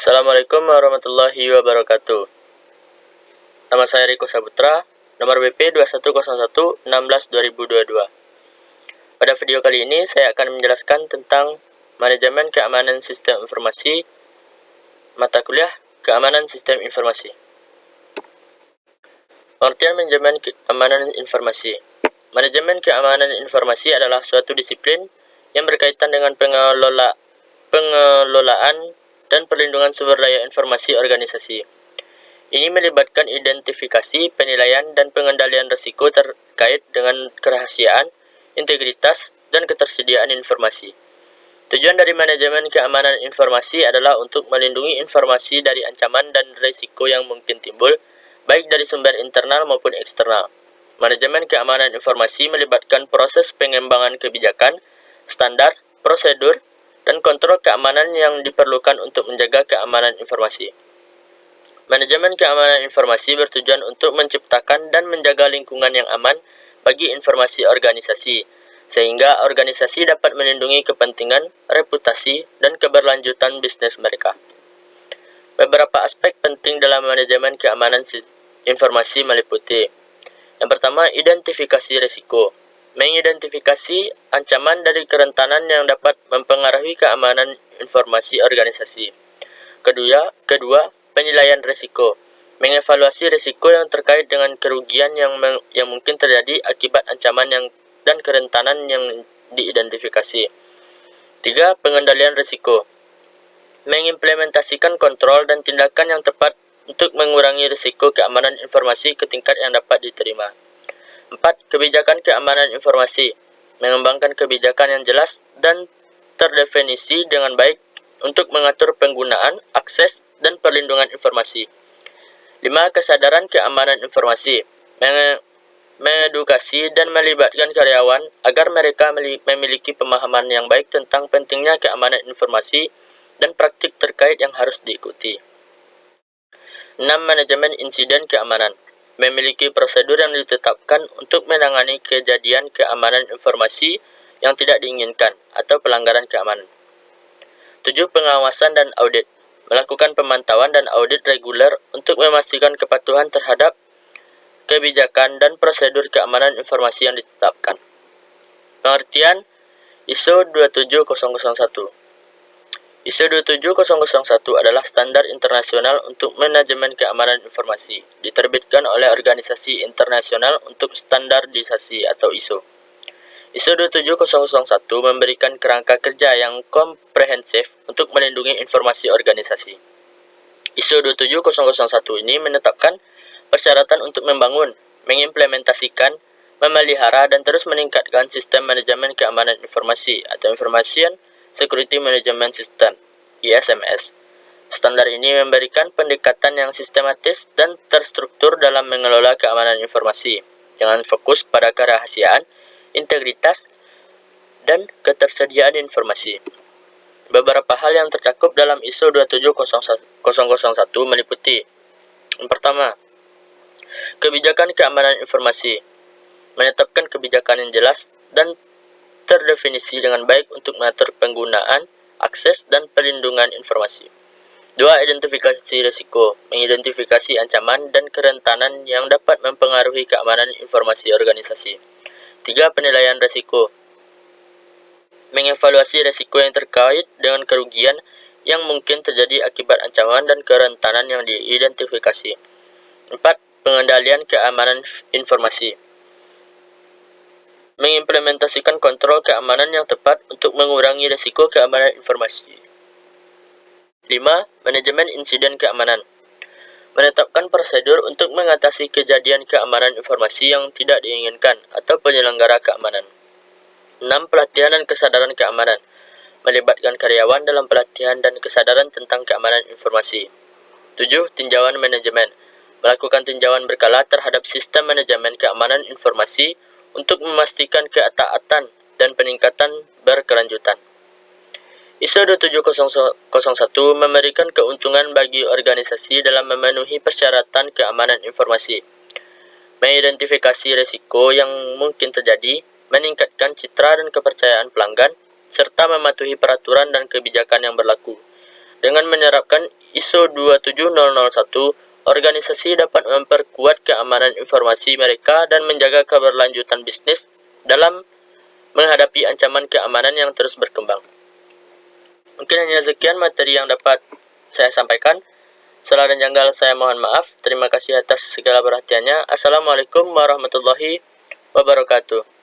Assalamualaikum warahmatullahi wabarakatuh. Nama saya Riko Saputra, nomor BP 2101-16-2022. Pada video kali ini saya akan menjelaskan tentang manajemen keamanan sistem informasi, mata kuliah keamanan sistem informasi. Pengertian manajemen keamanan informasi. Manajemen keamanan informasi adalah suatu disiplin yang berkaitan dengan pengelolaan dan perlindungan sumber daya informasi organisasi. Ini melibatkan identifikasi, penilaian, dan pengendalian risiko terkait dengan kerahasiaan, integritas, dan ketersediaan informasi. Tujuan dari manajemen keamanan informasi adalah untuk melindungi informasi dari ancaman dan risiko yang mungkin timbul, baik dari sumber internal maupun eksternal. Manajemen keamanan informasi melibatkan proses pengembangan kebijakan, standar, prosedur, dan kontrol keamanan yang diperlukan untuk menjaga keamanan informasi. Manajemen keamanan informasi bertujuan untuk menciptakan dan menjaga lingkungan yang aman bagi informasi organisasi, sehingga organisasi dapat melindungi kepentingan, reputasi, dan keberlanjutan bisnis mereka. Beberapa aspek penting dalam manajemen keamanan informasi meliputi: yang pertama, identifikasi risiko. Mengidentifikasi ancaman dari kerentanan yang dapat mempengaruhi keamanan informasi organisasi. Kedua, penilaian risiko. Mengevaluasi risiko yang terkait dengan kerugian yang mungkin terjadi akibat ancaman dan kerentanan yang diidentifikasi. 3. Pengendalian risiko. Mengimplementasikan kontrol dan tindakan yang tepat untuk mengurangi risiko keamanan informasi ke tingkat yang dapat diterima. 4. Kebijakan keamanan informasi. Mengembangkan kebijakan yang jelas dan terdefinisi dengan baik untuk mengatur penggunaan, akses, dan perlindungan informasi. 5. Kesadaran keamanan informasi. Mengedukasi dan melibatkan karyawan agar mereka memiliki pemahaman yang baik tentang pentingnya keamanan informasi dan praktik terkait yang harus diikuti. 6. Manajemen insiden keamanan. Memiliki prosedur yang ditetapkan untuk menangani kejadian keamanan informasi yang tidak diinginkan atau pelanggaran keamanan. 7. Pengawasan dan audit. Melakukan pemantauan dan audit reguler untuk memastikan kepatuhan terhadap kebijakan dan prosedur keamanan informasi yang ditetapkan. Pengertian ISO 27001. ISO 27001 adalah standar internasional untuk manajemen keamanan informasi, diterbitkan oleh Organisasi Internasional untuk Standarisasi atau ISO. ISO 27001 memberikan kerangka kerja yang komprehensif untuk melindungi informasi organisasi. ISO 27001 ini menetapkan persyaratan untuk membangun, mengimplementasikan, memelihara, dan terus meningkatkan sistem manajemen keamanan informasi atau Information Security Management System, ISMS. Standar ini memberikan pendekatan yang sistematis dan terstruktur dalam mengelola keamanan informasi, dengan fokus pada kerahasiaan, integritas, dan ketersediaan informasi. Beberapa hal yang tercakup dalam ISO 27001 meliputi: yang pertama, kebijakan keamanan informasi. Menetapkan kebijakan yang jelas dan terdefinisi dengan baik untuk mengatur penggunaan, akses, dan perlindungan informasi. 2. Identifikasi risiko. Mengidentifikasi ancaman dan kerentanan yang dapat mempengaruhi keamanan informasi organisasi. 3. Penilaian risiko. Mengevaluasi risiko yang terkait dengan kerugian yang mungkin terjadi akibat ancaman dan kerentanan yang diidentifikasi. 4. Pengendalian keamanan informasi. Mengimplementasikan kontrol keamanan yang tepat untuk mengurangi risiko keamanan informasi. 5. Manajemen insiden keamanan. Menetapkan prosedur untuk mengatasi kejadian keamanan informasi yang tidak diinginkan atau penyelenggara keamanan. 6. Pelatihan dan kesadaran keamanan. Melibatkan karyawan dalam pelatihan dan kesadaran tentang keamanan informasi. 7. Tinjauan manajemen. Melakukan tinjauan berkala terhadap sistem manajemen keamanan informasi untuk memastikan ketaatan dan peningkatan berkelanjutan. ISO 27001 memberikan keuntungan bagi organisasi dalam memenuhi persyaratan keamanan informasi, mengidentifikasi risiko yang mungkin terjadi, meningkatkan citra dan kepercayaan pelanggan, serta mematuhi peraturan dan kebijakan yang berlaku. Dengan menerapkan ISO 27001, organisasi dapat memperkuat keamanan informasi mereka dan menjaga keberlanjutan bisnis dalam menghadapi ancaman keamanan yang terus berkembang. Mungkin hanya sekian materi yang dapat saya sampaikan. Salah dan janggal saya mohon maaf. Terima kasih atas segala perhatiannya. Assalamualaikum warahmatullahi wabarakatuh.